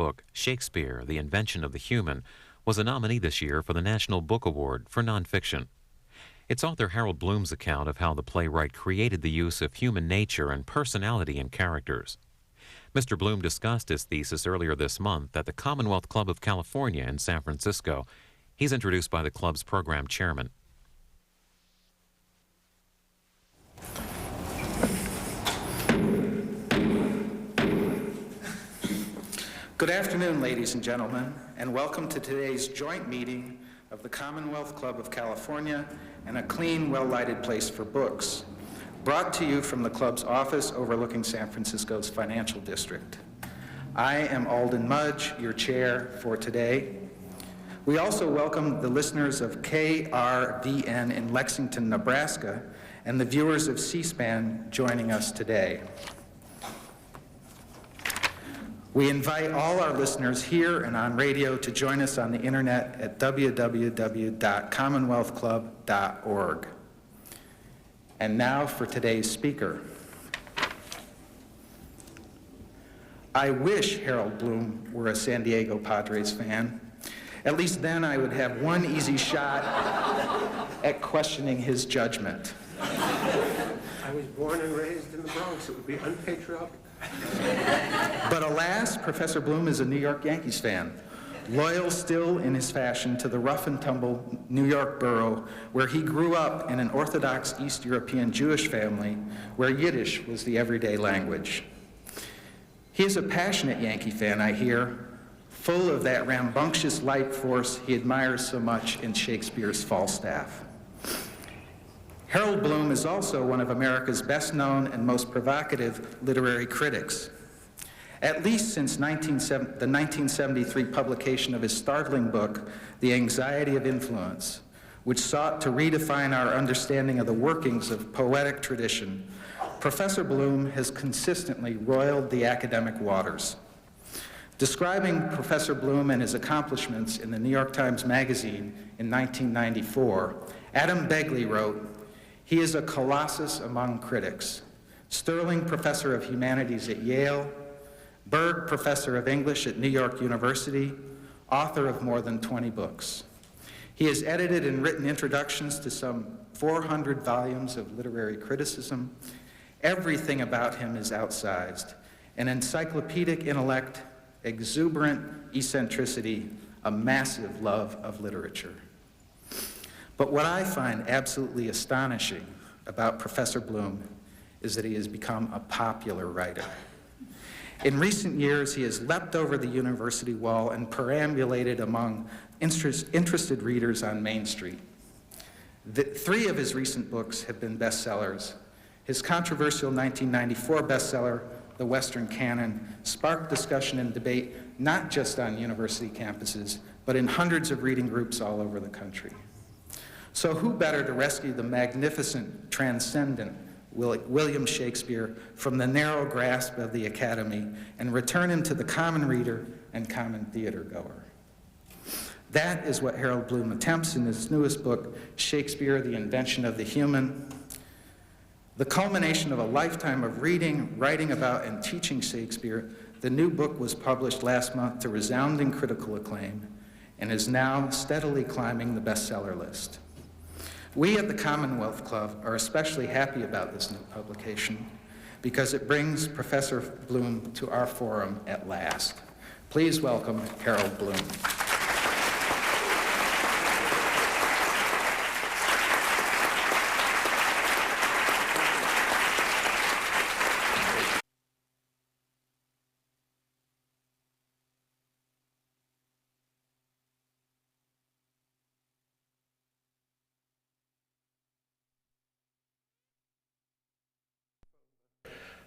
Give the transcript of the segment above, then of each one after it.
book, Shakespeare, The Invention of the Human, was a nominee this year for the National Book Award for nonfiction. It's author Harold Bloom's account of how the playwright created the use of human nature and personality in characters. Mr. Bloom discussed his thesis earlier this month at the Commonwealth Club of California in San Francisco. He's introduced by the club's program chairman. Good afternoon, ladies and gentlemen, and welcome to today's joint meeting of the Commonwealth Club of California and A Clean, Well-Lighted Place for Books, brought to you from the club's office overlooking San Francisco's financial district. I am Alden Mudge, your chair for today. We also welcome the listeners of KRVN in Lexington, Nebraska, and the viewers of C-SPAN joining us today. We invite all our listeners here and on radio to join us on the internet at www.commonwealthclub.org. And now for today's speaker. I wish Harold Bloom were a San Diego Padres fan. At least then I would have one easy shot at questioning his judgment. I was born and raised in the Bronx. It would be unpatriotic. But alas, Professor Bloom is a New York Yankees fan, loyal still in his fashion to the rough and tumble New York borough where he grew up in an Orthodox East European Jewish family where Yiddish was the everyday language. He is a passionate Yankee fan, I hear, full of that rambunctious life force he admires so much in Shakespeare's Falstaff. Harold Bloom is also one of America's best-known and most provocative literary critics. At least since the 1973 publication of his startling book, The Anxiety of Influence, which sought to redefine our understanding of the workings of poetic tradition, Professor Bloom has consistently roiled the academic waters. Describing Professor Bloom and his accomplishments in the New York Times Magazine in 1994, Adam Begley wrote, "He is a colossus among critics, Sterling Professor of Humanities at Yale, Berg Professor of English at New York University, author of more than 20 books. He has edited and written introductions to some 400 volumes of literary criticism. Everything about him is outsized, an encyclopedic intellect, exuberant eccentricity, a massive love of literature." But what I find absolutely astonishing about Professor Bloom is that he has become a popular writer. In recent years, he has leapt over the university wall and perambulated among interested readers on Main Street. Three of his recent books have been bestsellers. His controversial 1994 bestseller, The Western Canon, sparked discussion and debate not just on university campuses, but in hundreds of reading groups all over the country. So who better to rescue the magnificent, transcendent William Shakespeare from the narrow grasp of the Academy and return him to the common reader and common theater goer? That is what Harold Bloom attempts in his newest book, Shakespeare, The Invention of the Human. The culmination of a lifetime of reading, writing about, and teaching Shakespeare, the new book was published last month to resounding critical acclaim and is now steadily climbing the bestseller list. We at the Commonwealth Club are especially happy about this new publication because it brings Professor Bloom to our forum at last. Please welcome Harold Bloom.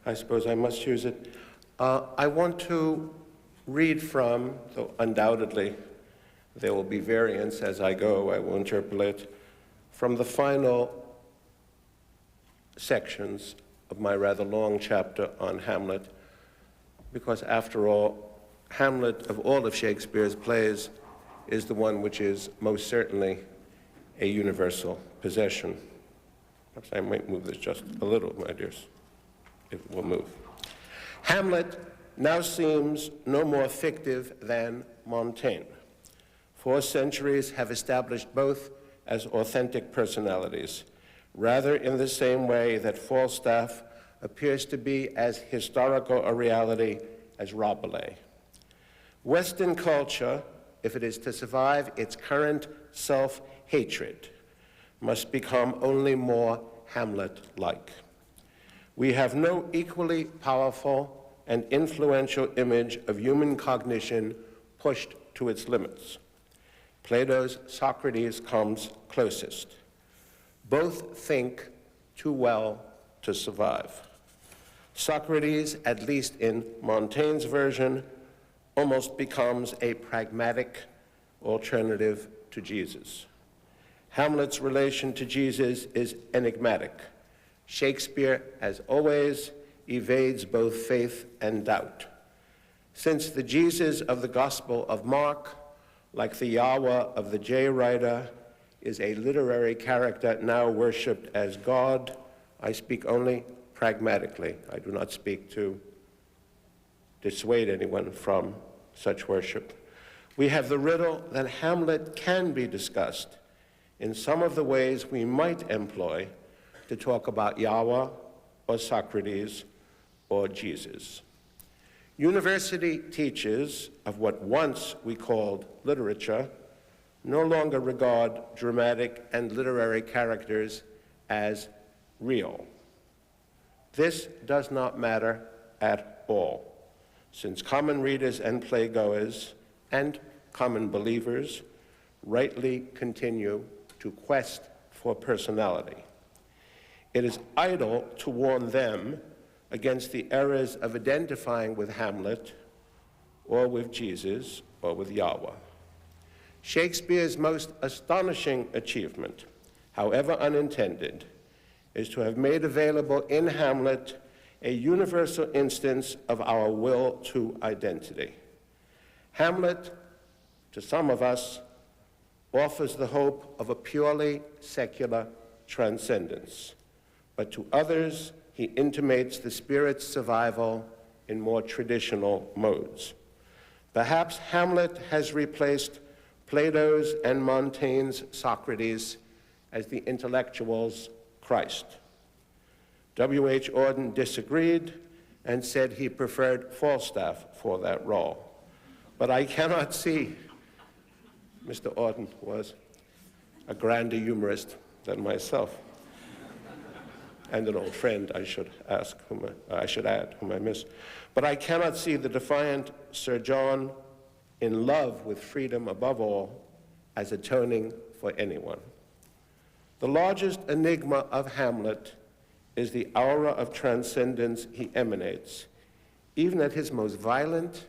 I suppose I must use it. I want to read from, though undoubtedly there will be variants as I go, I will interpolate, from the final sections of my rather long chapter on Hamlet, because after all, Hamlet, of all of Shakespeare's plays, is the one which is most certainly a universal possession. Perhaps I might move this just a little, my dears. It will move. Hamlet now seems no more fictive than Montaigne. 4 centuries have established both as authentic personalities, rather in the same way that Falstaff appears to be as historical a reality as Rabelais. Western culture, if it is to survive its current self-hatred, must become only more Hamlet-like. We have no equally powerful and influential image of human cognition pushed to its limits. Plato's Socrates comes closest. Both think too well to survive. Socrates, at least in Montaigne's version, almost becomes a pragmatic alternative to Jesus. Hamlet's relation to Jesus is enigmatic. Shakespeare, as always, evades both faith and doubt. Since the Jesus of the Gospel of Mark, like the Yahweh of the J writer, is a literary character now worshipped as God, I speak only pragmatically. I do not speak to dissuade anyone from such worship. We have the riddle that Hamlet can be discussed in some of the ways we might employ to talk about Yahweh or Socrates or Jesus. University teachers of what once we called literature no longer regard dramatic and literary characters as real. This does not matter at all, since common readers and playgoers and common believers rightly continue to quest for personality. It is idle to warn them against the errors of identifying with Hamlet or with Jesus or with Yahweh. Shakespeare's most astonishing achievement, however unintended, is to have made available in Hamlet a universal instance of our will to identity. Hamlet, to some of us, offers the hope of a purely secular transcendence, but to others, he intimates the spirit's survival in more traditional modes. Perhaps Hamlet has replaced Plato's and Montaigne's Socrates as the intellectual's Christ. W.H. Auden disagreed and said he preferred Falstaff for that role. But I cannot see, Mr. Auden was a grander humorist than myself, and an old friend, I should add, whom I miss. But I cannot see the defiant Sir John, in love with freedom above all, as atoning for anyone. The largest enigma of Hamlet is the aura of transcendence he emanates, even at his most violent,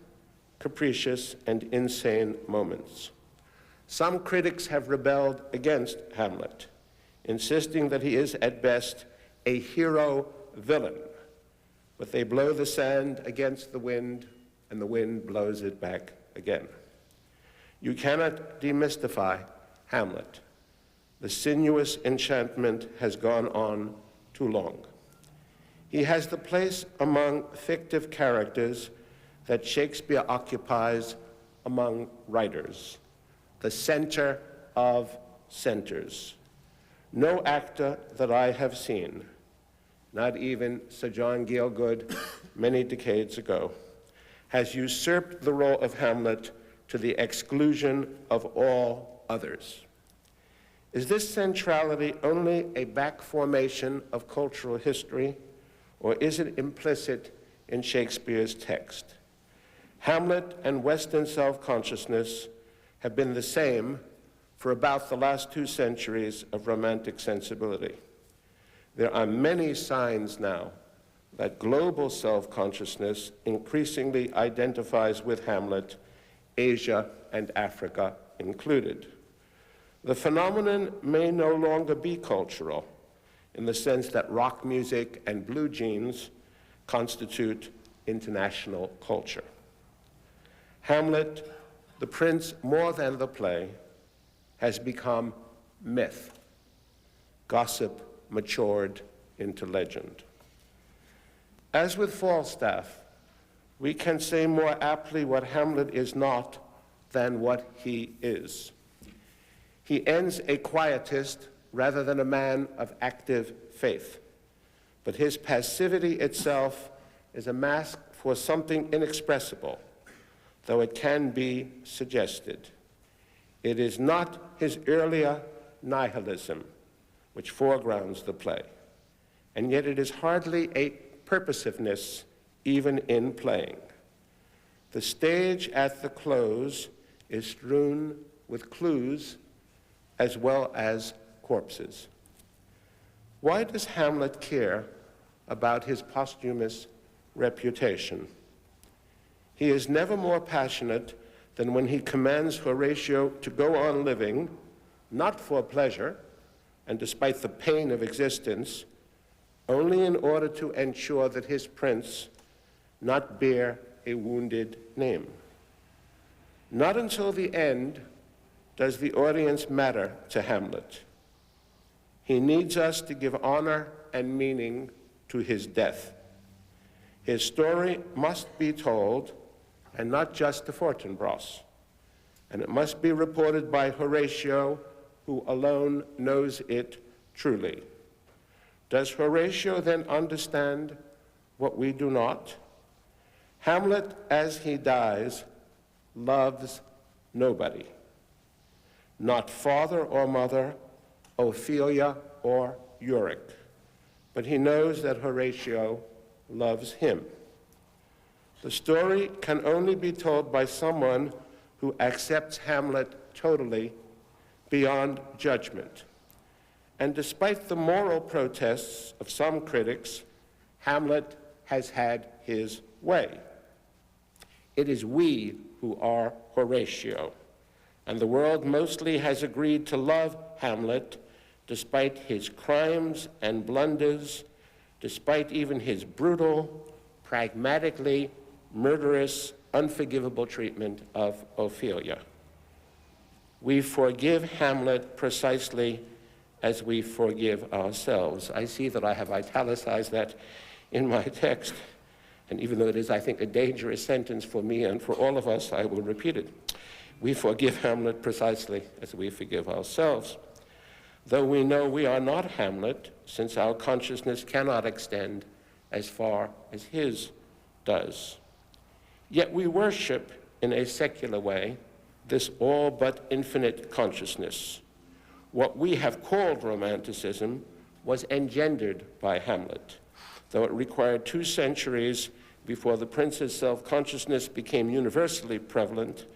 capricious, and insane moments. Some critics have rebelled against Hamlet, insisting that he is, at best, a hero villain, but they blow the sand against the wind, and the wind blows it back again. You cannot demystify Hamlet. The sinuous enchantment has gone on too long. He has the place among fictive characters that Shakespeare occupies among writers, the center of centers. No actor that I have seen, not even Sir John Gielgud many decades ago, has usurped the role of Hamlet to the exclusion of all others. Is this centrality only a back formation of cultural history, or is it implicit in Shakespeare's text? Hamlet and Western self-consciousness have been the same for about the last 2 centuries of Romantic sensibility. There are many signs now that global self-consciousness increasingly identifies with Hamlet, Asia and Africa included. The phenomenon may no longer be cultural, in the sense that rock music and blue jeans constitute international culture. Hamlet, the prince more than the play, has become myth. Gossip matured into legend. As with Falstaff, we can say more aptly what Hamlet is not than what he is. He ends a quietist rather than a man of active faith. But his passivity itself is a mask for something inexpressible, though it can be suggested. It is not his earlier nihilism which foregrounds the play, and yet it is hardly a purposiveness even in playing. The stage at the close is strewn with clues as well as corpses. Why does Hamlet care about his posthumous reputation? He is never more passionate than when he commands Horatio to go on living, not for pleasure, and despite the pain of existence, only in order to ensure that his prince not bear a wounded name. Not until the end does the audience matter to Hamlet. He needs us to give honor and meaning to his death. His story must be told, and not just to Fortinbras, and it must be reported by Horatio, who alone knows it truly. Does Horatio then understand what we do not? Hamlet, as he dies, loves nobody. Not father or mother, Ophelia or Yorick, but he knows that Horatio loves him. The story can only be told by someone who accepts Hamlet totally, beyond judgment. And despite the moral protests of some critics, Hamlet has had his way. It is we who are Horatio, and the world mostly has agreed to love Hamlet despite his crimes and blunders, despite even his brutal, pragmatically murderous, unforgivable treatment of Ophelia. We forgive Hamlet precisely as we forgive ourselves. I see that I have italicized that in my text, and even though it is, I think, a dangerous sentence for me and for all of us, I will repeat it. We forgive Hamlet precisely as we forgive ourselves, though we know we are not Hamlet, since our consciousness cannot extend as far as his does. Yet we worship, in a secular way, this all but infinite consciousness. What we have called Romanticism was engendered by Hamlet, though it required 2 centuries before the prince's self-consciousness became universally prevalent,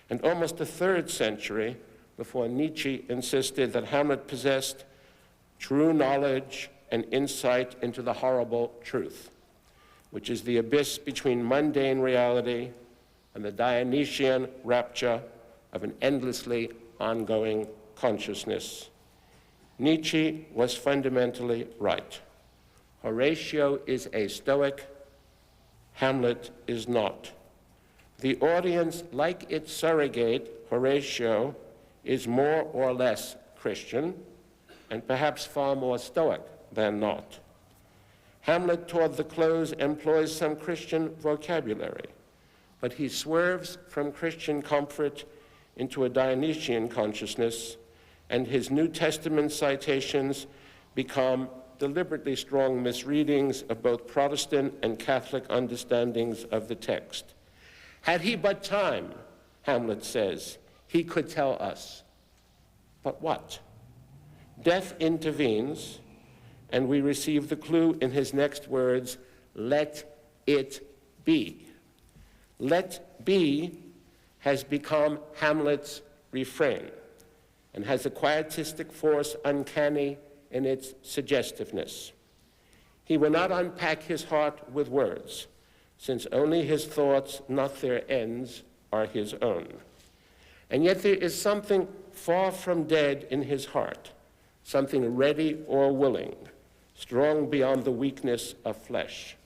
and almost a 3rd century before Nietzsche insisted that Hamlet possessed true knowledge and insight into the horrible truth, which is the abyss between mundane reality and the Dionysian rapture of an endlessly ongoing consciousness. Nietzsche was fundamentally right. Horatio is a Stoic, Hamlet is not. The audience, like its surrogate, Horatio, is more or less Christian, and perhaps far more Stoic than not. Hamlet, toward the close, employs some Christian vocabulary, but he swerves from Christian comfort into a Dionysian consciousness, and his New Testament citations become deliberately strong misreadings of both Protestant and Catholic understandings of the text. Had he but time, Hamlet says, he could tell us. But what? Death intervenes, and we receive the clue in his next words, let it be. Let be has become Hamlet's refrain and has a quietistic force uncanny in its suggestiveness. He will not unpack his heart with words, since only his thoughts, not their ends, are his own. And yet there is something far from dead in his heart, something ready or willing, strong beyond the weakness of flesh.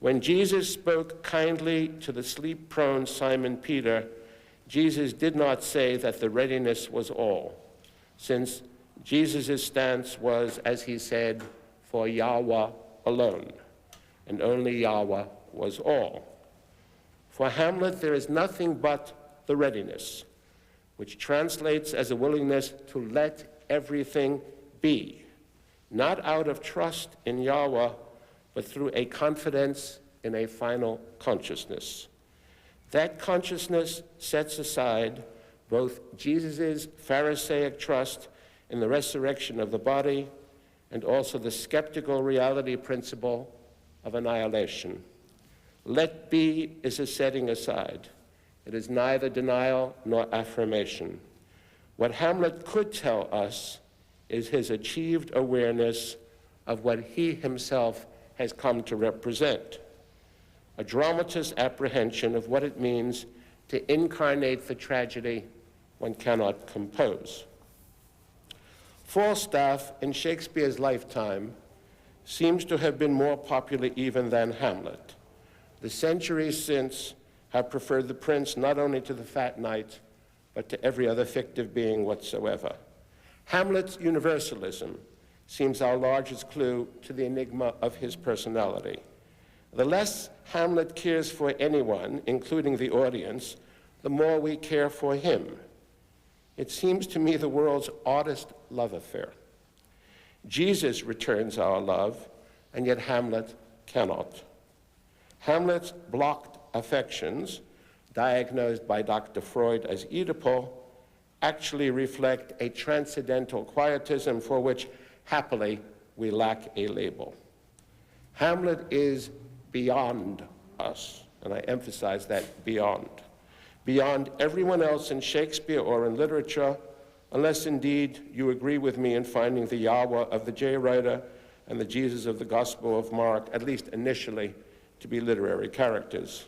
When Jesus spoke kindly to the sleep-prone Simon Peter, Jesus did not say that the readiness was all, since Jesus' stance was, as he said, for Yahweh alone, and only Yahweh was all. For Hamlet, there is nothing but the readiness, which translates as a willingness to let everything be, not out of trust in Yahweh, but through a confidence in a final consciousness. That consciousness sets aside both Jesus' Pharisaic trust in the resurrection of the body and also the skeptical reality principle of annihilation. Let be is a setting aside. It is neither denial nor affirmation. What Hamlet could tell us is his achieved awareness of what he himself has come to represent, a dramatist's apprehension of what it means to incarnate the tragedy one cannot compose. Falstaff, in Shakespeare's lifetime, seems to have been more popular even than Hamlet. The centuries since have preferred the prince not only to the fat knight, but to every other fictive being whatsoever. Hamlet's universalism seems our largest clue to the enigma of his personality. The less Hamlet cares for anyone, including the audience, the more we care for him. It seems to me the world's oddest love affair. Jesus returns our love, and yet Hamlet cannot. Hamlet's blocked affections, diagnosed by Dr. Freud as Oedipal, actually reflect a transcendental quietism for which, happily, we lack a label. Hamlet is beyond us, and I emphasize that, beyond everyone else in Shakespeare or in literature, unless indeed you agree with me in finding the Yahweh of the J writer and the Jesus of the Gospel of Mark, at least initially, to be literary characters.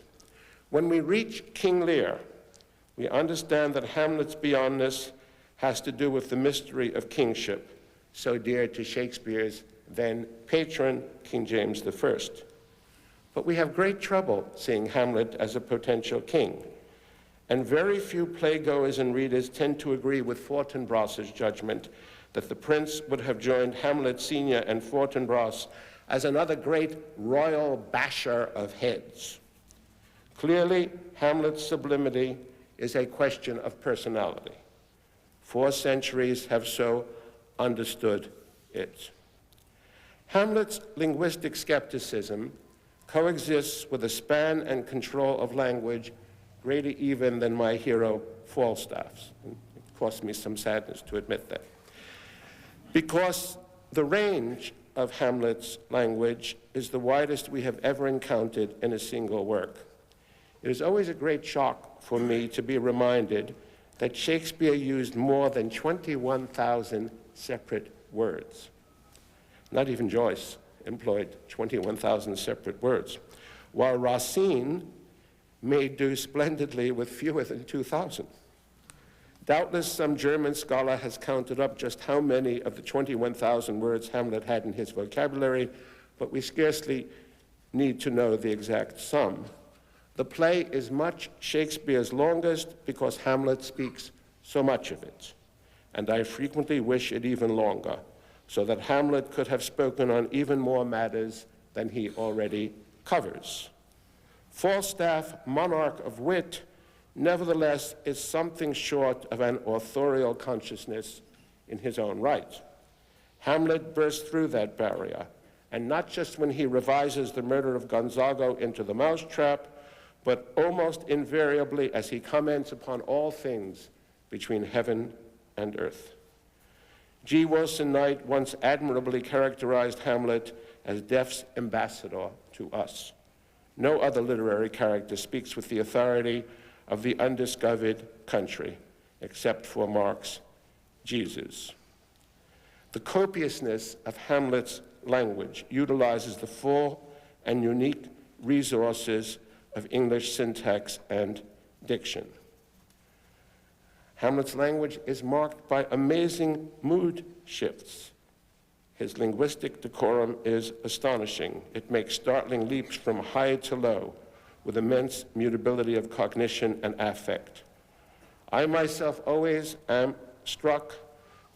When we reach King Lear, we understand that Hamlet's beyondness has to do with the mystery of kingship, so dear to Shakespeare's then patron, King James I. But we have great trouble seeing Hamlet as a potential king, and very few playgoers and readers tend to agree with Fortinbras's judgment that the prince would have joined Hamlet Sr. and Fortinbras as another great royal basher of heads. Clearly, Hamlet's sublimity is a question of personality. 4 centuries have so understood it. Hamlet's linguistic skepticism coexists with a span and control of language greater even than my hero Falstaff's. It cost me some sadness to admit that. Because the range of Hamlet's language is the widest we have ever encountered in a single work. It is always a great shock for me to be reminded that Shakespeare used more than 21,000 separate words. Not even Joyce employed 21,000 separate words, while Racine may do splendidly with fewer than 2,000. Doubtless some German scholar has counted up just how many of the 21,000 words Hamlet had in his vocabulary, but we scarcely need to know the exact sum. The play is much Shakespeare's longest because Hamlet speaks so much of it, and I frequently wish it even longer, so that Hamlet could have spoken on even more matters than he already covers. Falstaff, monarch of wit, nevertheless is something short of an authorial consciousness in his own right. Hamlet bursts through that barrier, and not just when he revises the murder of Gonzago into the mousetrap, but almost invariably as he comments upon all things between heaven and earth. G. Wilson Knight once admirably characterized Hamlet as death's ambassador to us. No other literary character speaks with the authority of the undiscovered country, except for Mark's Jesus. The copiousness of Hamlet's language utilizes the full and unique resources of English syntax and diction. Hamlet's language is marked by amazing mood shifts. His linguistic decorum is astonishing. It makes startling leaps from high to low with immense mutability of cognition and affect. I myself always am struck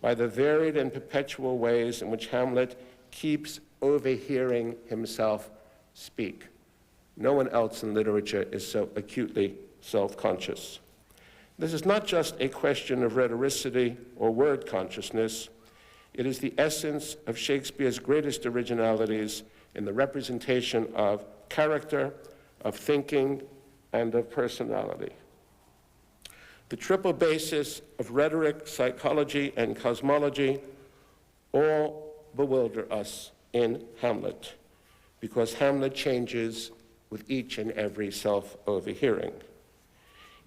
by the varied and perpetual ways in which Hamlet keeps overhearing himself speak. No one else in literature is so acutely self-conscious. This is not just a question of rhetoricity or word consciousness. It is the essence of Shakespeare's greatest originalities in the representation of character, of thinking, and of personality. The triple basis of rhetoric, psychology, and cosmology all bewilder us in Hamlet, because Hamlet changes with each and every self-overhearing.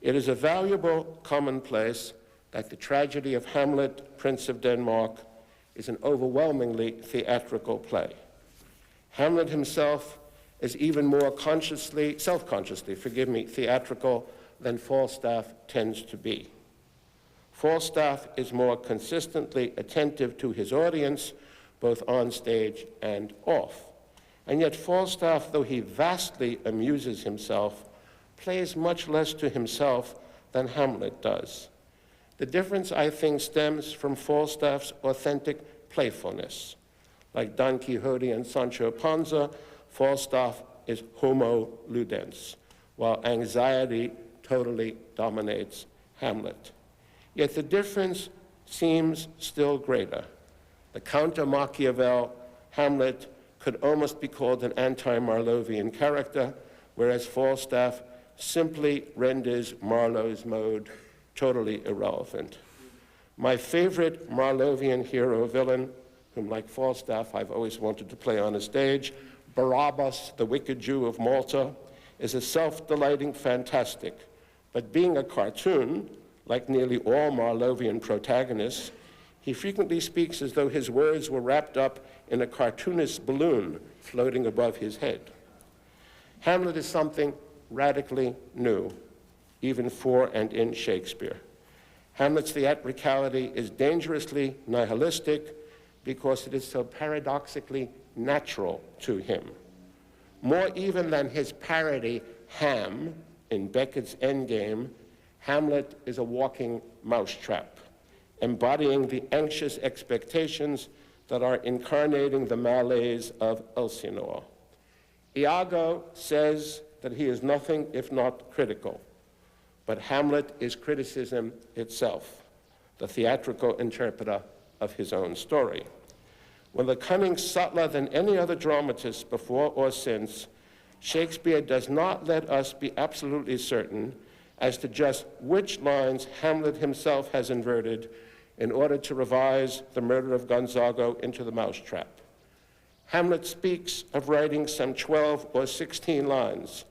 It is a valuable commonplace that the tragedy of Hamlet, Prince of Denmark, is an overwhelmingly theatrical play. Hamlet himself is even more self-consciously, theatrical than Falstaff tends to be. Falstaff is more consistently attentive to his audience, both on stage and off. And yet Falstaff, though he vastly amuses himself, plays much less to himself than Hamlet does. The difference, I think, stems from Falstaff's authentic playfulness. Like Don Quixote and Sancho Panza, Falstaff is homo ludens, while anxiety totally dominates Hamlet. Yet the difference seems still greater. The counter-Machiavel Hamlet could almost be called an anti-Marlovian character, whereas Falstaff simply renders Marlowe's mode totally irrelevant. My favorite Marlovian hero-villain, whom like Falstaff I've always wanted to play on a stage, Barabbas, the wicked Jew of Malta, is a self-delighting fantastic. But being a cartoon, like nearly all Marlovian protagonists, he frequently speaks as though his words were wrapped up in a cartoonist's balloon floating above his head. Hamlet is something radically new, even for and in Shakespeare. Hamlet's theatricality is dangerously nihilistic because it is so paradoxically natural to him. More even than his parody, Ham, in Beckett's Endgame, Hamlet is a walking mousetrap, embodying the anxious expectations that are incarnating the malaise of Elsinore. Iago says that he is nothing if not critical, but Hamlet is criticism itself, the theatrical interpreter of his own story. With a cunning subtler than any other dramatist before or since, Shakespeare does not let us be absolutely certain as to just which lines Hamlet himself has inverted in order to revise the murder of Gonzago into the mousetrap. Hamlet speaks of writing some 12 or 16 lines,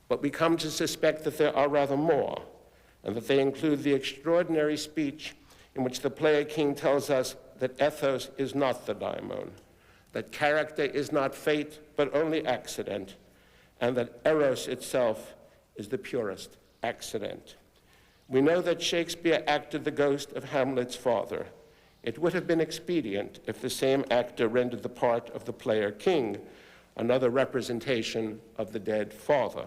but we come to suspect that there are rather more, and that they include the extraordinary speech in which the player king tells us that ethos is not the daimon, that character is not fate, but only accident, and that eros itself is the purest accident. We know that Shakespeare acted the ghost of Hamlet's father. It would have been expedient if the same actor rendered the part of the player king, another representation of the dead father.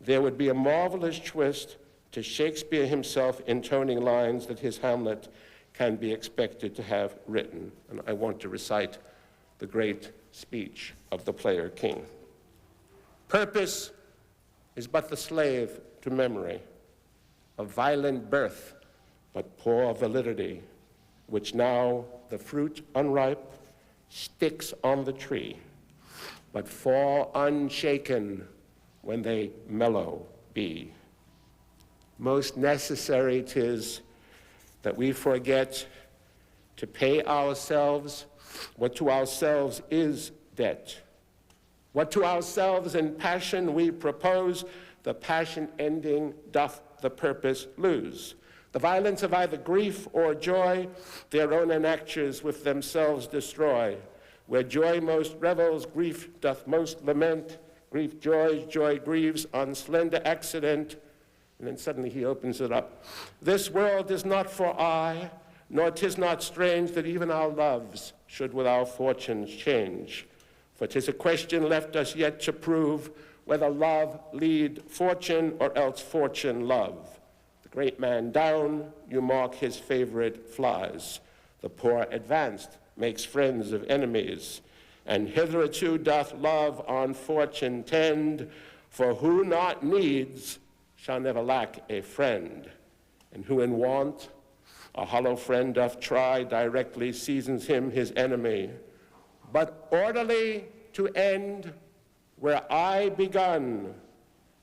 There would be a marvelous twist to Shakespeare himself intoning lines that his Hamlet can be expected to have written. And I want to recite the great speech of the player king. Purpose is but the slave to memory, of violent birth, but poor validity, which now the fruit unripe sticks on the tree, but fall unshaken when they mellow be. Most necessary 'tis that we forget to pay ourselves what to ourselves is debt. What to ourselves in passion we propose, the passion ending doth the purpose lose. The violence of either grief or joy, their own enactures with themselves destroy. Where joy most revels, grief doth most lament. Grief joys, joy grieves on slender accident. And then suddenly he opens it up. This world is not for aye, nor 'tis not strange that even our loves should with our fortunes change. For 'tis a question left us yet to prove, whether love lead fortune or else fortune love. The great man down, you mark his favorite flies. The poor advanced makes friends of enemies. And hitherto doth love on fortune tend, For who not needs shall never lack a friend, and who in want a hollow friend doth try, directly seasons him his enemy. But orderly to end where I begun,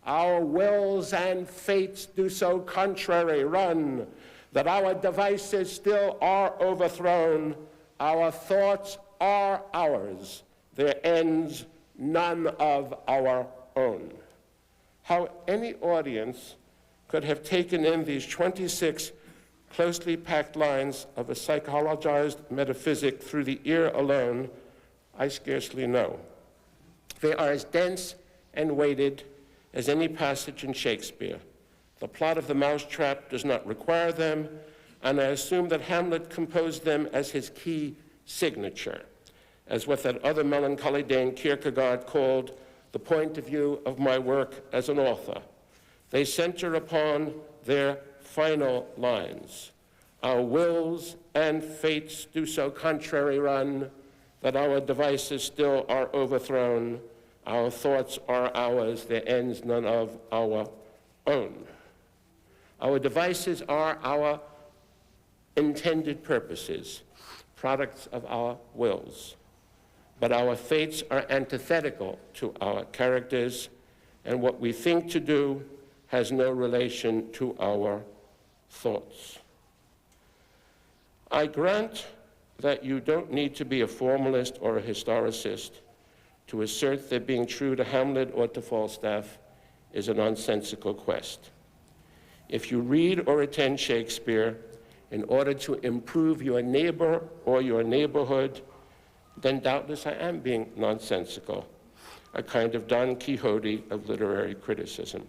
our wills and fates do so contrary run, that our devices still are overthrown, our thoughts are ours, their ends none of our own. How any audience could have taken in these 26 closely packed lines of a psychologized metaphysic through the ear alone, I scarcely know. They are as dense and weighted as any passage in Shakespeare. The plot of The Mousetrap does not require them, and I assume that Hamlet composed them as his key signature, as what that other melancholy Dane Kierkegaard called the point of view of my work as an author. They center upon their final lines. Our wills and fates do so contrary run, that our devices still are overthrown. Our thoughts are ours, their ends none of our own. Our devices are our intended purposes, products of our wills. But our fates are antithetical to our characters, and what we think to do has no relation to our thoughts. I grant that you don't need to be a formalist or a historicist to assert that being true to Hamlet or to Falstaff is a nonsensical quest. If you read or attend Shakespeare in order to improve your neighbor or your neighborhood, then doubtless I am being nonsensical, a kind of Don Quixote of literary criticism.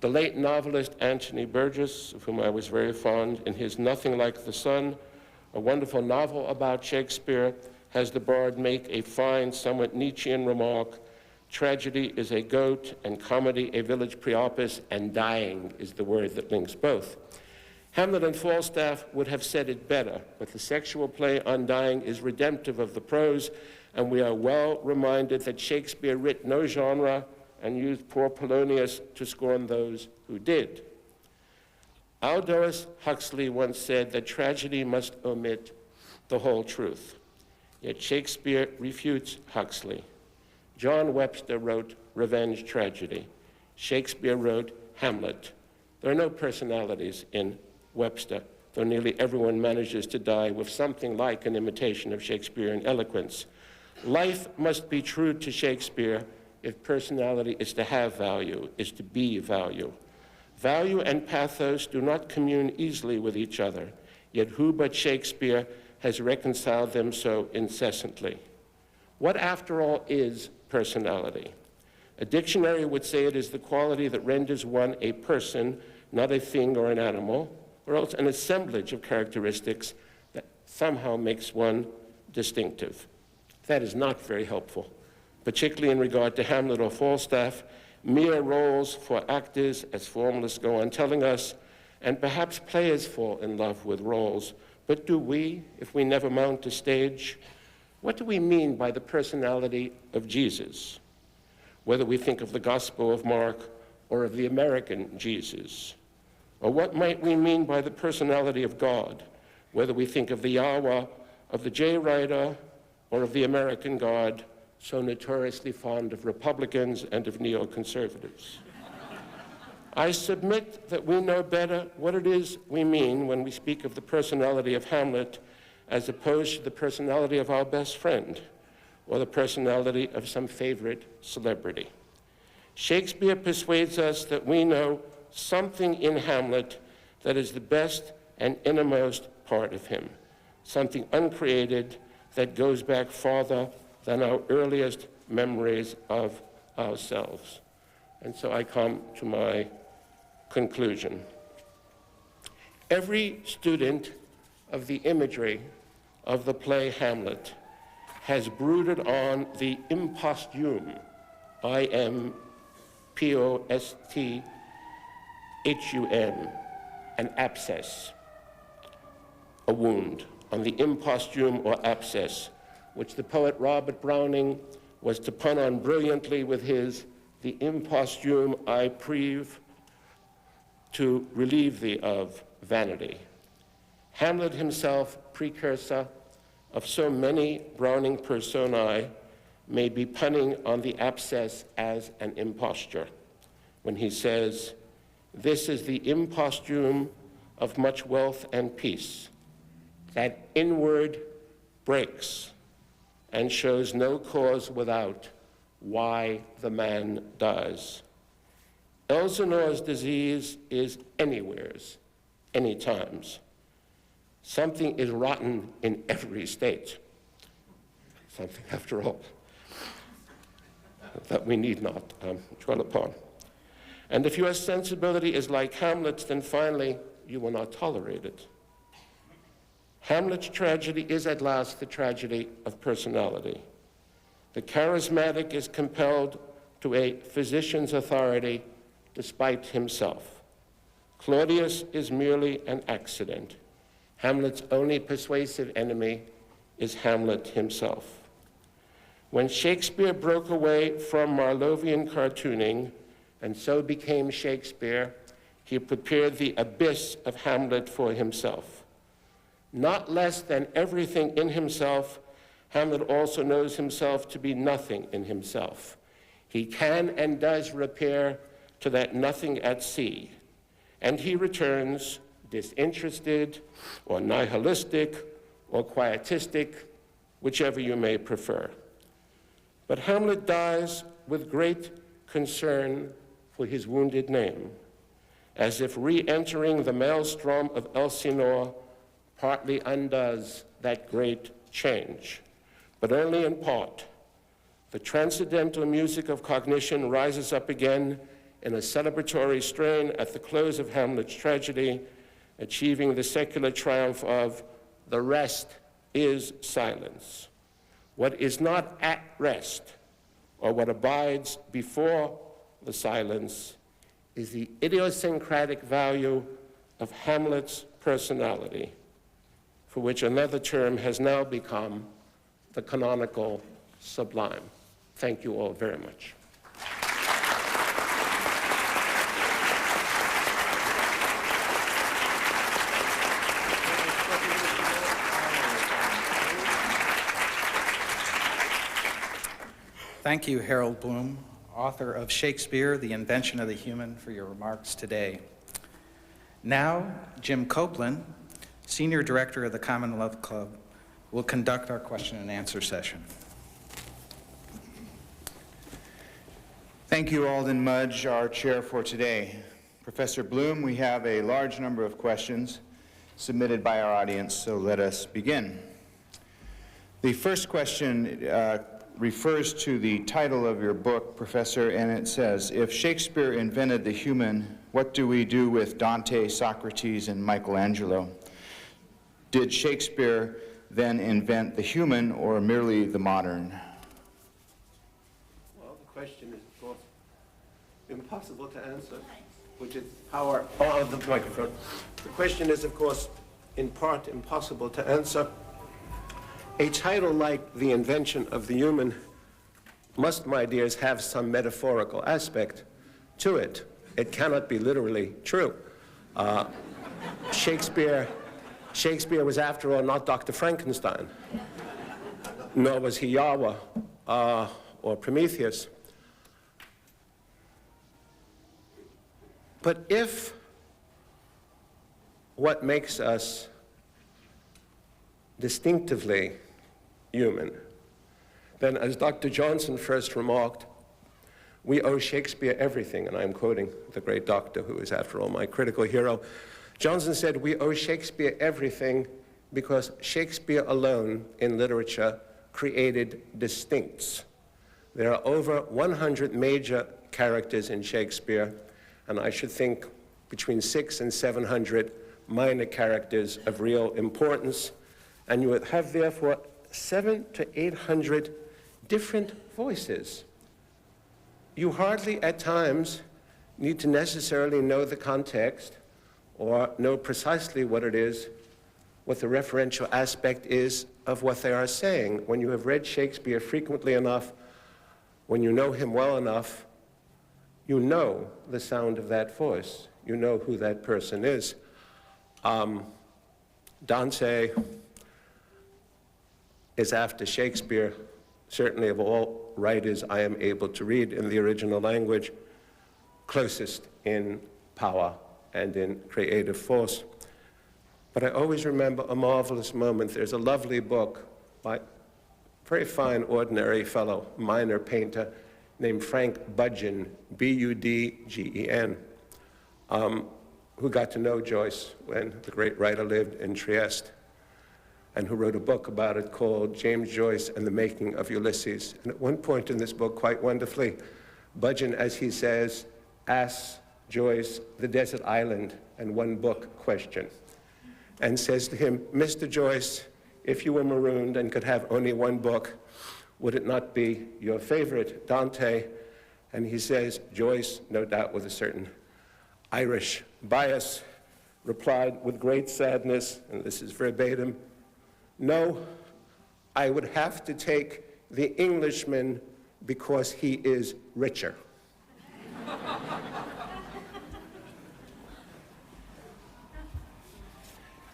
The late novelist Anthony Burgess, of whom I was very fond, in his Nothing Like the Sun, a wonderful novel about Shakespeare, has the bard make a fine, somewhat Nietzschean remark: tragedy is a goat, and comedy a village Priapus, and dying is the word that links both. Hamlet and Falstaff would have said it better, but the sexual play Undying is redemptive of the prose, and we are well reminded that Shakespeare writ no genre and used poor Polonius to scorn those who did. Aldous Huxley once said that tragedy must omit the whole truth. Yet Shakespeare refutes Huxley. John Webster wrote Revenge Tragedy. Shakespeare wrote Hamlet. There are no personalities in Webster, though nearly everyone manages to die with something like an imitation of Shakespearean eloquence. Life must be true to Shakespeare if personality is to have value, is to be value. Value and pathos do not commune easily with each other, yet who but Shakespeare has reconciled them so incessantly? What, after all, is personality? A dictionary would say it is the quality that renders one a person, not a thing or an animal, or else an assemblage of characteristics that somehow makes one distinctive. That is not very helpful, particularly in regard to Hamlet or Falstaff, mere roles for actors, as formalists go on telling us, and perhaps players fall in love with roles. But do we, if we never mount a stage? What do we mean by the personality of Jesus? Whether we think of the Gospel of Mark or of the American Jesus. Or what might we mean by the personality of God, whether we think of the Yahweh of the J. Rider or of the American God, so notoriously fond of Republicans and of neoconservatives? I submit that we know better what it is we mean when we speak of the personality of Hamlet as opposed to the personality of our best friend or the personality of some favorite celebrity. Shakespeare persuades us that we know something in Hamlet that is the best and innermost part of him, something uncreated that goes back farther than our earliest memories of ourselves. And so I come to my conclusion. Every student of the imagery of the play Hamlet has brooded on the impostume, I-M-P-O-S-T-H-U-M, an abscess, a wound, on the impostume or abscess, which the poet Robert Browning was to pun on brilliantly with his the imposthume I prive to relieve thee of vanity. Hamlet himself, precursor of so many Browning personae, may be punning on the abscess as an imposture when he says, "This is the imposthume of much wealth and peace, that inward breaks and shows no cause without why the man dies." Elsinore's disease is anywheres, anytimes. Something is rotten in every state. Something, after all, that we need not dwell upon. And if your sensibility is like Hamlet's, then finally you will not tolerate it. Hamlet's tragedy is at last the tragedy of personality. The charismatic is compelled to a physician's authority despite himself. Claudius is merely an accident. Hamlet's only persuasive enemy is Hamlet himself. When Shakespeare broke away from Marlovian cartooning and so became Shakespeare, he prepared the abyss of Hamlet for himself. Not less than everything in himself, Hamlet also knows himself to be nothing in himself. He can and does repair to that nothing at sea, and he returns disinterested or nihilistic or quietistic, whichever you may prefer. But Hamlet dies with great concern for his wounded name, as if re-entering the maelstrom of Elsinore partly undoes that great change, but only in part. The transcendental music of cognition rises up again in a celebratory strain at the close of Hamlet's tragedy, achieving the secular triumph of "the rest is silence." What is not at rest, or what abides before the silence, is the idiosyncratic value of Hamlet's personality, for which another term has now become the canonical sublime. Thank you all very much. Thank you, Harold Bloom, author of Shakespeare, The Invention of the Human, for your remarks today. Now, Jim Copeland, Senior Director of the Commonwealth Club, will conduct our question and answer session. Thank you, Alden Mudge, our chair for today. Professor Bloom, we have a large number of questions submitted by our audience, so let us begin. The first question refers to the title of your book, Professor, and it says, "If Shakespeare invented the human, what do we do with Dante, Socrates, and Michelangelo? Did Shakespeare then invent the human or merely the modern?" Well, the question is, of course, impossible to answer, which is power of the microphone. The question is, of course, in part impossible to answer. A title like The Invention of the Human must, my dears, have some metaphorical aspect to it. It cannot be literally true. Shakespeare was, after all, not Dr. Frankenstein, nor was he Yahweh or Prometheus. But if what makes us distinctively human, then, as Dr. Johnson first remarked, we owe Shakespeare everything, and I'm quoting the great doctor, who is, after all, my critical hero. Johnson said, "We owe Shakespeare everything because Shakespeare alone in literature created distincts." There are over 100 major characters in Shakespeare, and I should think between 600 and 700 minor characters of real importance, and you would have, therefore, 700 to 800 different voices. You hardly, at times, need to necessarily know the context or know precisely what it is, what the referential aspect is of what they are saying. When you have read Shakespeare frequently enough, when you know him well enough, you know the sound of that voice. You know who that person is. Dante is, after Shakespeare, certainly of all writers I am able to read in the original language, closest in power and in creative force. But I always remember a marvelous moment. There's a lovely book by a very fine, ordinary fellow, minor painter, named Frank Budgen, B-U-D-G-E-N, who got to know Joyce when the great writer lived in Trieste, and who wrote a book about it called James Joyce and the Making of Ulysses. And at one point in this book, quite wonderfully, Budgen, as he says, asks Joyce the desert island and one book question, and says to him, Mr. Joyce, if you were marooned and could have only one book, would it not be your favorite, Dante? And he says, Joyce, no doubt with a certain Irish bias, replied with great sadness, and this is verbatim, no, I would have to take the Englishman because he is richer.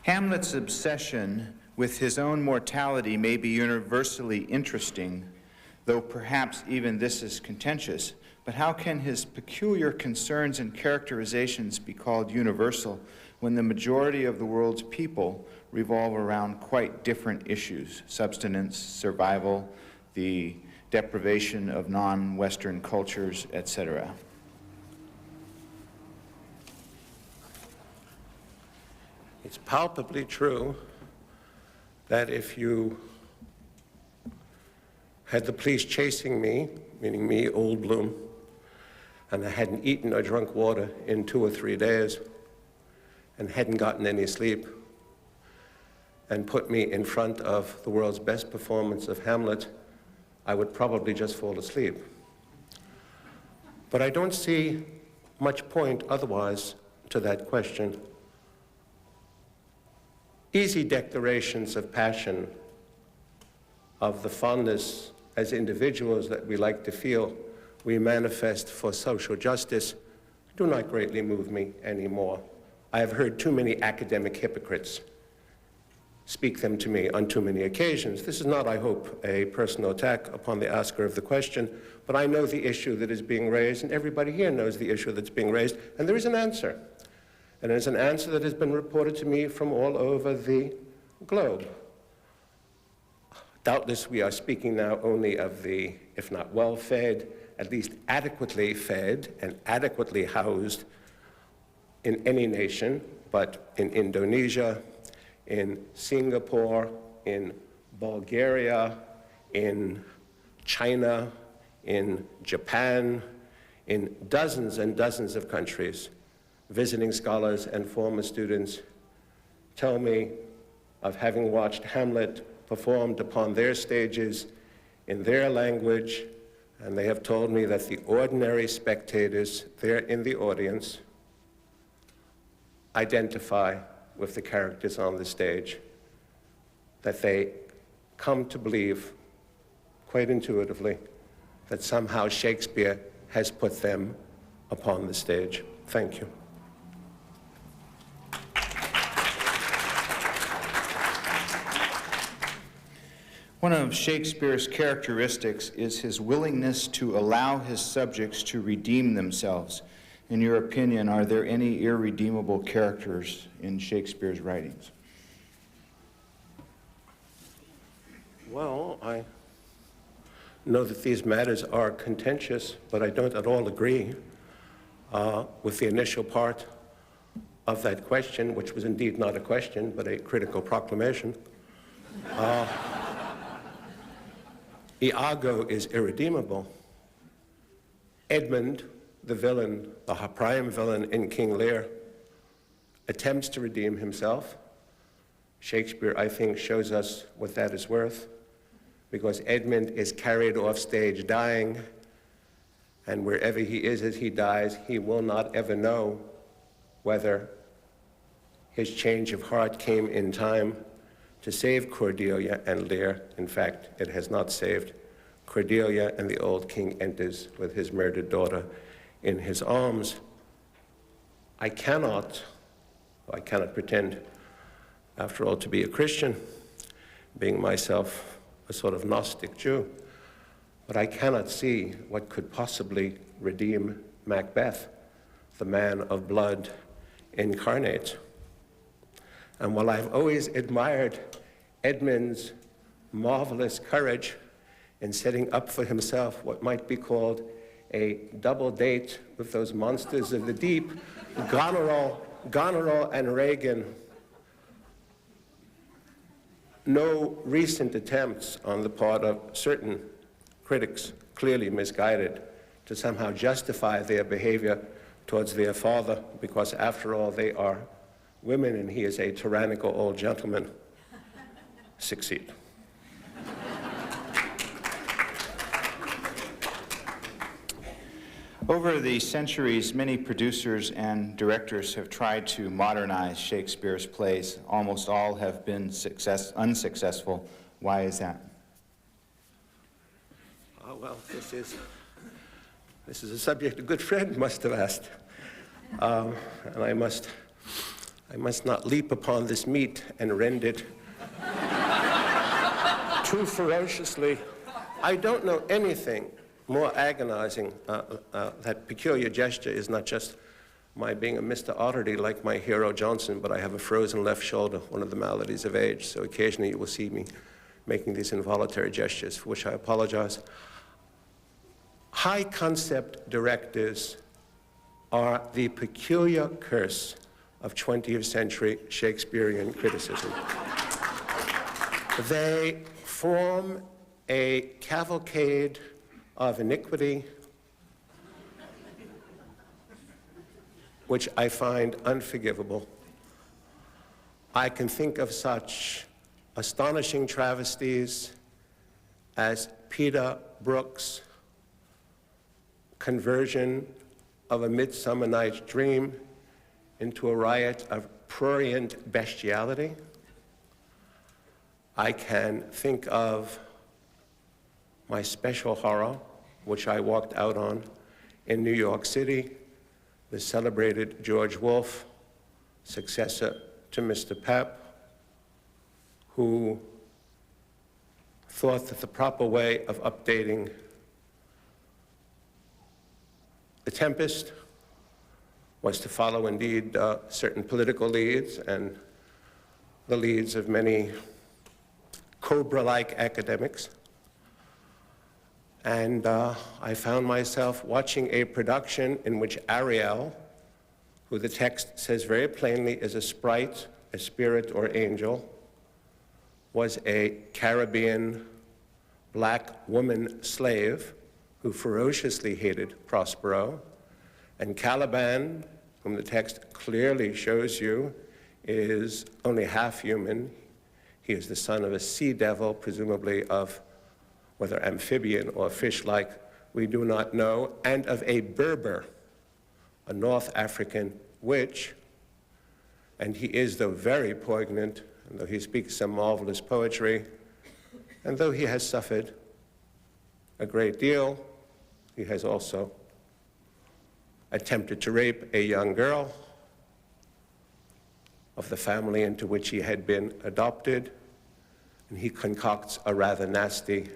Hamlet's obsession with his own mortality may be universally interesting, though perhaps even this is contentious. But how can his peculiar concerns and characterizations be called universal when the majority of the world's people revolve around quite different issues: subsistence, survival, the deprivation of non-Western cultures, etc.? It's palpably true that if you had the police chasing me, meaning me, Old Bloom, and I hadn't eaten or drunk water in 2 or 3 days, and hadn't gotten any sleep, and put me in front of the world's best performance of Hamlet, I would probably just fall asleep. But I don't see much point otherwise to that question. Easy declarations of passion, of the fondness as individuals that we like to feel we manifest for social justice, do not greatly move me anymore. I have heard too many academic hypocrites speak them to me on too many occasions. This is not, I hope, a personal attack upon the asker of the question, but I know the issue that is being raised, and everybody here knows the issue that's being raised, and there is an answer. And it is an answer that has been reported to me from all over the globe. Doubtless, we are speaking now only of the, if not well-fed, at least adequately fed and adequately housed in any nation, but in Indonesia, in Singapore, in Bulgaria, in China, in Japan, in dozens and dozens of countries. Visiting scholars and former students tell me of having watched Hamlet performed upon their stages in their language, and they have told me that the ordinary spectators there in the audience identify with the characters on the stage, that they come to believe quite intuitively that somehow Shakespeare has put them upon the stage. Thank you. One of Shakespeare's characteristics is his willingness to allow his subjects to redeem themselves. In your opinion, are there any irredeemable characters in Shakespeare's writings? Well, I know that these matters are contentious, but I don't at all agree with the initial part of that question, which was indeed not a question, but a critical proclamation. Iago is irredeemable. Edmund, the villain, the prime villain in King Lear, attempts to redeem himself. Shakespeare, I think, shows us what that is worth, because Edmund is carried off stage dying, and wherever he is as he dies, he will not ever know whether his change of heart came in time to save Cordelia and Lear. In fact, it has not saved Cordelia, and the old king enters with his murdered daughter in his arms. I cannot pretend, after all, to be a Christian, being myself a sort of Gnostic Jew, but I cannot see what could possibly redeem Macbeth, the man of blood incarnate. And while I've always admired Edmund's marvelous courage in setting up for himself what might be called a double date with those monsters of the deep, Goneril and Regan, no recent attempts on the part of certain critics, clearly misguided, to somehow justify their behavior towards their father, because after all they are women and he is a tyrannical old gentleman, succeed. Over the centuries, many producers and directors have tried to modernize Shakespeare's plays. Almost all have been unsuccessful. Why is that? Oh, well, this is a subject a good friend must have asked. And I must not leap upon this meat and rend it too ferociously. I don't know anything more agonizing. That peculiar gesture is not just my being a Mr. Otterty like my hero Johnson, but I have a frozen left shoulder, one of the maladies of age, so occasionally you will see me making these involuntary gestures, for which I apologize. High concept directors are the peculiar curse of 20th century Shakespearean criticism. They form a cavalcade of iniquity which I find unforgivable. I can think of such astonishing travesties as Peter Brook's conversion of A Midsummer Night's Dream into a riot of prurient bestiality. I can think of my special horror, which I walked out on in New York City, the celebrated George Wolfe, successor to Mr. Pep, who thought that the proper way of updating The Tempest was to follow indeed certain political leads and the leads of many Cobra-like academics. And I found myself watching a production in which Ariel, who the text says very plainly is a sprite, a spirit or angel, was a Caribbean black woman slave who ferociously hated Prospero. And Caliban, whom the text clearly shows you is only half human. He is the son of a sea devil, presumably of whether amphibian or fish-like, we do not know, and of a Berber, a North African witch. And he is, though very poignant, and though he speaks some marvelous poetry, and though he has suffered a great deal, he has also attempted to rape a young girl of the family into which he had been adopted, and he concocts a rather nasty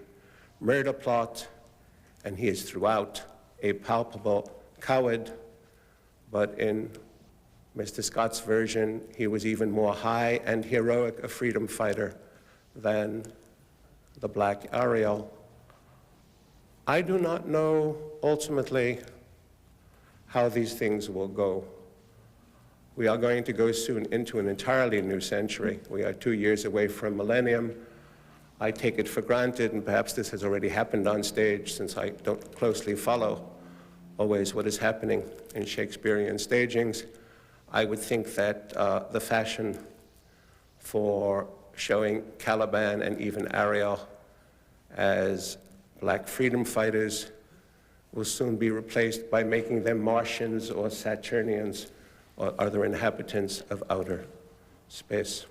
murder plot, and he is throughout a palpable coward. But in Mr. Scott's version, he was even more high and heroic a freedom fighter than the Black Ariel. I do not know ultimately how these things will go. We are going to go soon into an entirely new century. We are 2 years away from millennium. I take it for granted, and perhaps this has already happened on stage since I don't closely follow always what is happening in Shakespearean stagings. I would think that the fashion for showing Caliban and even Ariel as black freedom fighters will soon be replaced by making them Martians or Saturnians or other inhabitants of outer space.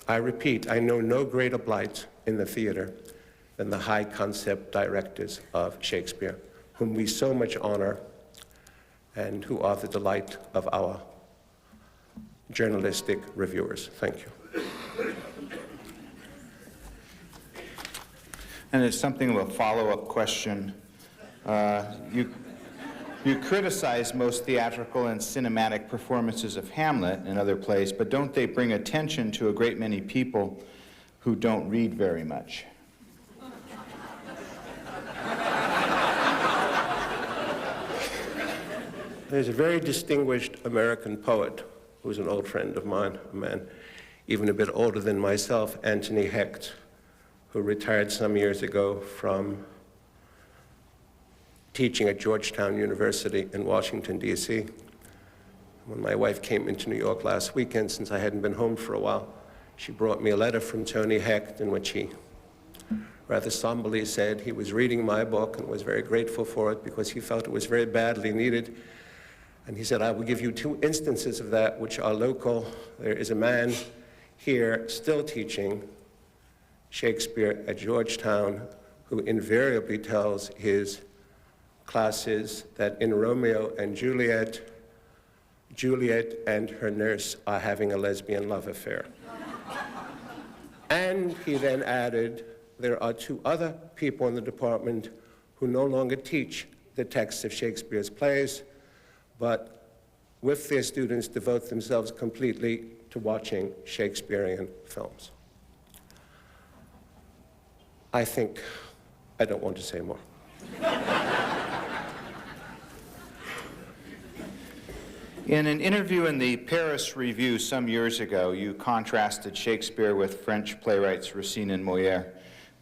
I repeat, I know no greater blight in the theater than the high concept directors of Shakespeare, whom we so much honor and who are the delight of our journalistic reviewers. Thank you. And it's something of a follow-up question. You criticize most theatrical and cinematic performances of Hamlet and other plays, but don't they bring attention to a great many people who don't read very much? There's a very distinguished American poet who's an old friend of mine, a man even a bit older than myself, Anthony Hecht, who retired some years ago from teaching at Georgetown University in Washington, D.C. When my wife came into New York last weekend, since I hadn't been home for a while, she brought me a letter from Tony Hecht in which he rather somberly said he was reading my book and was very grateful for it because he felt it was very badly needed. And he said, I will give you 2 instances of that which are local. There is a man here still teaching Shakespeare at Georgetown who invariably tells his classes that in Romeo and Juliet, Juliet and her nurse are having a lesbian love affair. And he then added, there are 2 other people in the department who no longer teach the texts of Shakespeare's plays, but with their students devote themselves completely to watching Shakespearean films. I think I don't want to say more. In an interview in the Paris Review some years ago, you contrasted Shakespeare with French playwrights Racine and Molière.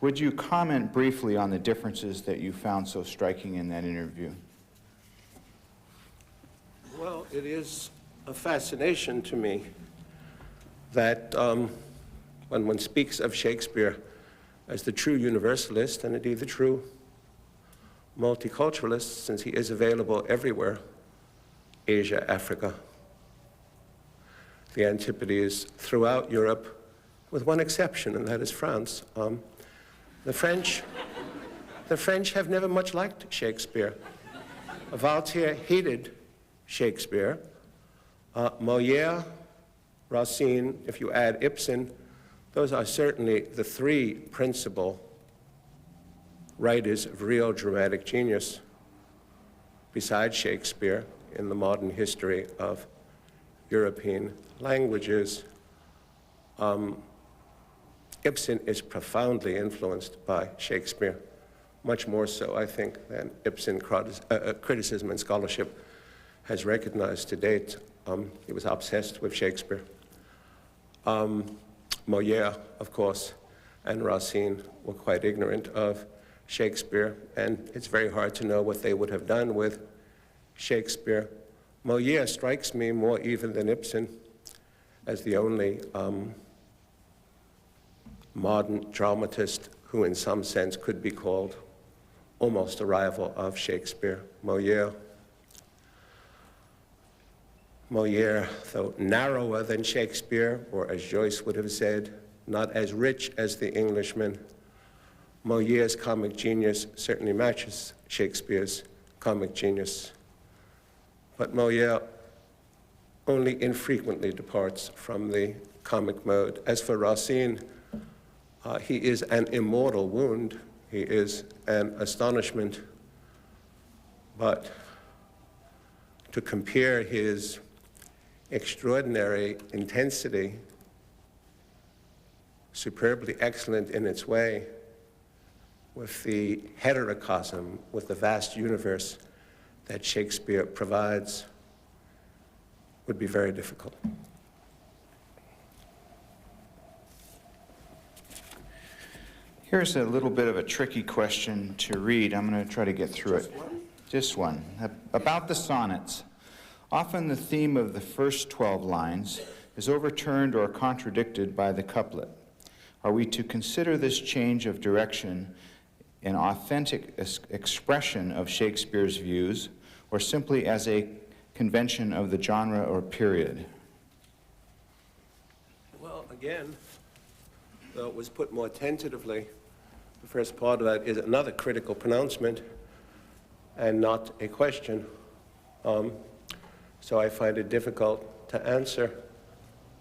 Would you comment briefly on the differences that you found so striking in that interview? Well, it is a fascination to me that when one speaks of Shakespeare as the true universalist, and indeed the true multiculturalist, since he is available everywhere, Asia, Africa, the Antipodes, throughout Europe, with one exception, and that is France. The French have never much liked Shakespeare. Voltaire hated Shakespeare. Molière, Racine, if you add Ibsen, those are certainly the 3 principal writers of real dramatic genius besides Shakespeare in the modern history of European languages. Ibsen is profoundly influenced by Shakespeare, much more so, I think, than Ibsen criticism and scholarship has recognized to date. He was obsessed with Shakespeare. Molière, of course, and Racine were quite ignorant of Shakespeare, and it's very hard to know what they would have done with Shakespeare. Molière strikes me more even than Ibsen as the only modern dramatist who in some sense could be called almost a rival of Shakespeare. Molière, though narrower than Shakespeare, or as Joyce would have said, not as rich as the Englishman, Molière's comic genius certainly matches Shakespeare's comic genius. But Molière only infrequently departs from the comic mode. As for Racine, he is an immortal wound. He is an astonishment. But to compare his extraordinary intensity, superbly excellent in its way, with the heterocosm, with the vast universe that Shakespeare provides, would be very difficult. Here's a little bit of a tricky question to read. I'm going to try to get through it. Just one. About the sonnets. Often the theme of the first 12 lines is overturned or contradicted by the couplet. Are we to consider this change of direction an authentic expression of Shakespeare's views, or simply as a convention of the genre or period? Well, again, though it was put more tentatively, The first part of that is another critical pronouncement and not a question. So I find it difficult to answer.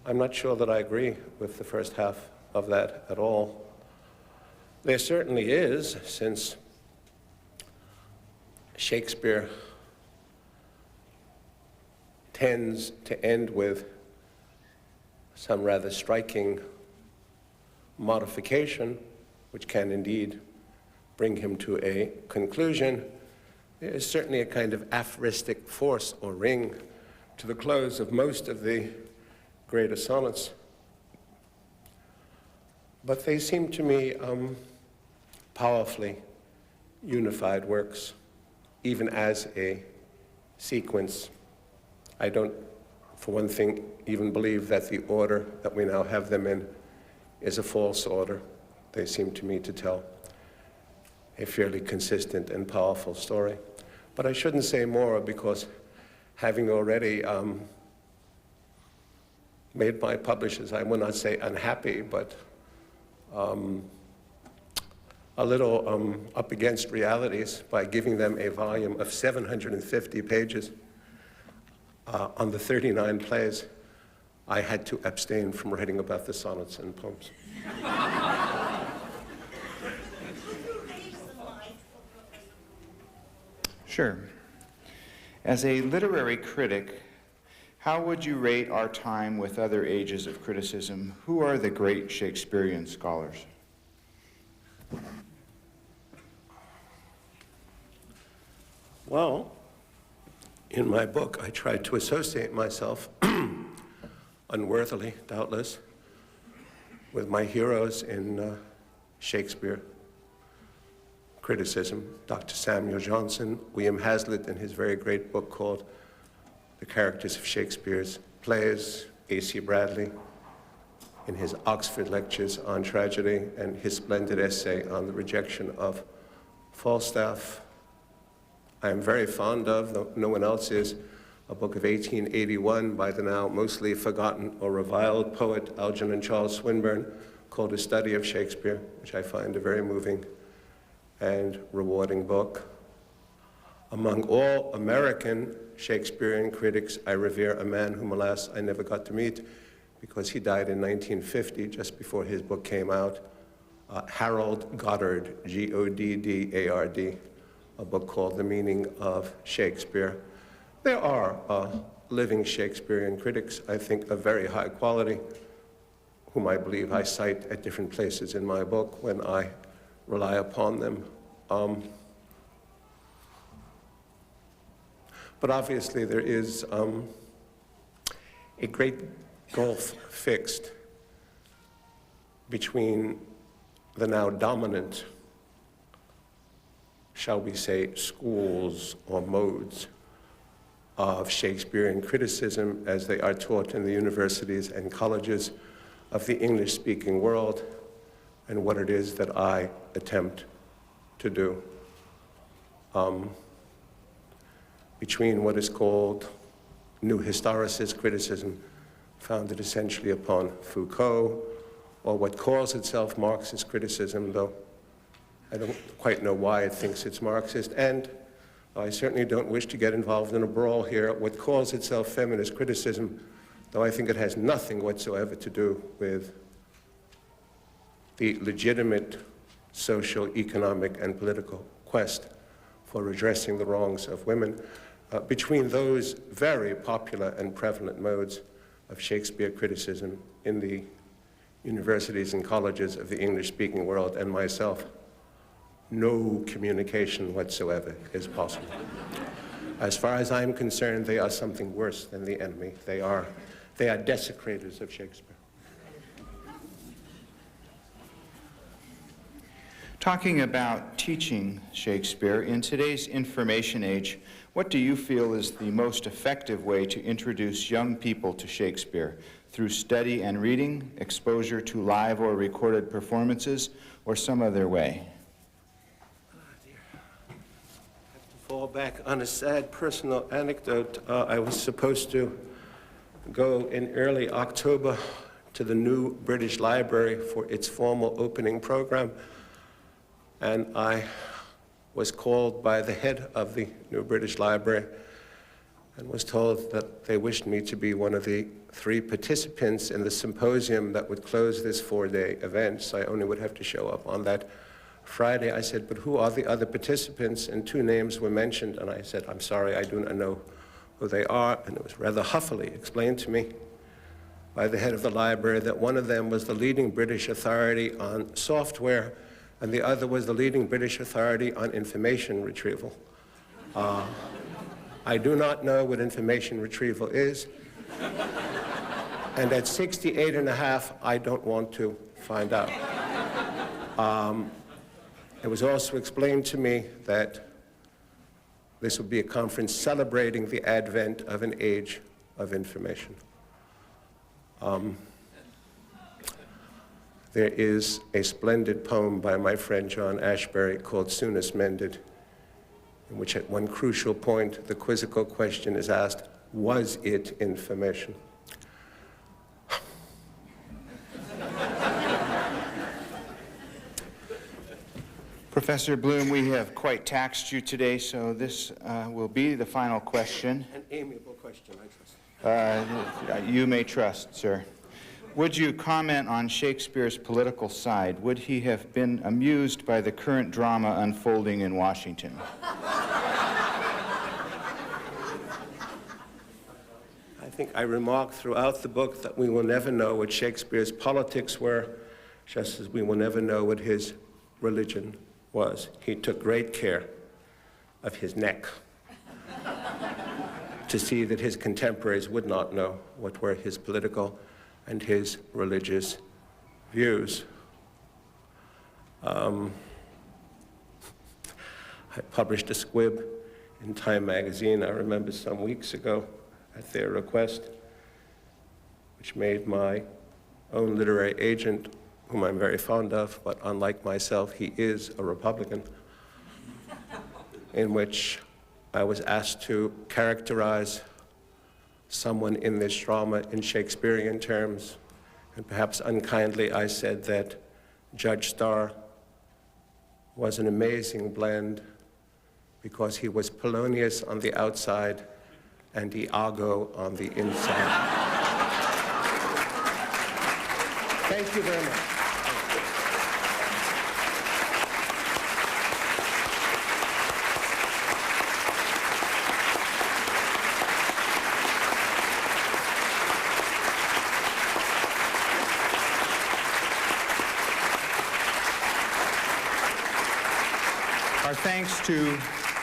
I'm not sure that I agree with the first half of that at all. There certainly is, since Shakespeare tends to end with some rather striking modification, which can indeed bring him to a conclusion. There is certainly a kind of aphoristic force or ring to the close of most of the greater sonnets. But they seem to me powerfully unified works, even as a sequence. I don't, for one thing, even believe that the order that we now have them in is a false order. They seem to me to tell a fairly consistent and powerful story. But I shouldn't say more, because having already made my publishers, I will not say unhappy, but a little up against realities by giving them a volume of 750 pages on the 39 plays, I had to abstain from writing about the sonnets and poems. Sure. As a literary critic, how would you rate our time with other ages of criticism? Who are the great Shakespearean scholars? Well, in my book, I tried to associate myself, unworthily, doubtless, with my heroes in Shakespeare criticism, Dr. Samuel Johnson, William Hazlitt in his very great book called The Characters of Shakespeare's Plays, A.C. Bradley in his Oxford Lectures on Tragedy, and his splendid essay on the rejection of Falstaff. I am very fond of, though no one else is, a book of 1881 by the now mostly forgotten or reviled poet Algernon Charles Swinburne called A Study of Shakespeare, which I find a very moving and rewarding book. Among all American Shakespearean critics, I revere a man whom, alas, I never got to meet because he died in 1950, just before his book came out, Harold Goddard, G-O-D-D-A-R-D, a book called The Meaning of Shakespeare. There are living Shakespearean critics, I think, of very high quality, whom I believe I cite at different places in my book when I rely upon them. But obviously there is a great gulf fixed between the now dominant, shall we say, schools or modes of Shakespearean criticism as they are taught in the universities and colleges of the English-speaking world, and what it is that I attempt to do. Between what is called new historicist criticism, founded essentially upon Foucault, or what calls itself Marxist criticism, though I don't quite know why it thinks it's Marxist, and I certainly don't wish to get involved in a brawl here, what calls itself feminist criticism, though I think it has nothing whatsoever to do with the legitimate social, economic, and political quest for redressing the wrongs of women. Between those very popular and prevalent modes of Shakespeare criticism in the universities and colleges of the English-speaking world and myself, no communication whatsoever is possible. As far as I'm concerned, they are something worse than the enemy. They are desecrators of Shakespeare. Talking about teaching Shakespeare, in today's information age, what do you feel is the most effective way to introduce young people to Shakespeare? Through study and reading, exposure to live or recorded performances, or some other way? Oh, dear. I have to fall back on a sad personal anecdote. I was supposed to go in early October to the new British Library for its formal opening program. and I was called by the head of the New British Library and was told that they wished me to be one of the 3 participants in the symposium that would close this 4-day event, so I only would have to show up on that Friday. I said, but who are the other participants? And 2 names were mentioned, and I said, I'm sorry, I do not know who they are, and it was rather huffily explained to me by the head of the library that one of them was the leading British authority on software, and the other was the leading British authority on information retrieval. I do not know what information retrieval is, and at 68 and a half, I don't want to find out. It was also explained to me that this would be a conference celebrating the advent of an age of information. There is a splendid poem by my friend John Ashbery called Soonest Mended, in which at one crucial point the quizzical question is asked, was it information? Professor Bloom, we have quite taxed you today, so this will be the final question. An amiable question, I trust. You may trust, sir. Would you comment on Shakespeare's political side? Would he have been amused by the current drama unfolding in Washington? I think I remarked throughout the book that we will never know what Shakespeare's politics were, just as we will never know what his religion was. He took great care of his neck to see that his contemporaries would not know what were his political and his religious views. I published a squib in Time magazine, I remember some weeks ago, at their request, which made my own literary agent, whom I'm very fond of, but unlike myself, he is a Republican, in which I was asked to characterize someone in this drama in Shakespearean terms, and perhaps unkindly I said that Judge Starr was an amazing blend because he was Polonius on the outside and Iago on the inside. Thank you very much. Our thanks to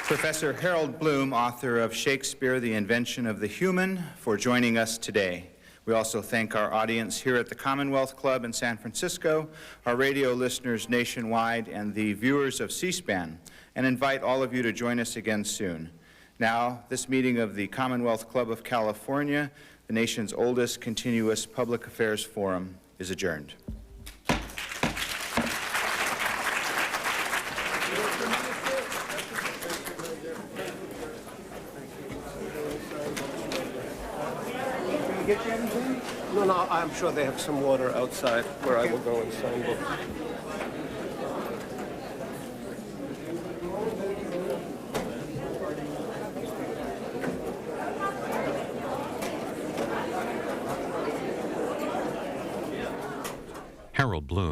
Professor Harold Bloom, author of Shakespeare, The Invention of the Human, for joining us today. We also thank our audience here at the Commonwealth Club in San Francisco, our radio listeners nationwide, and the viewers of C-SPAN, and invite all of you to join us again soon. Now, this meeting of the Commonwealth Club of California, the nation's oldest continuous public affairs forum, is adjourned. Get you anything? No, I'm sure they have some water outside where I will go and sign books.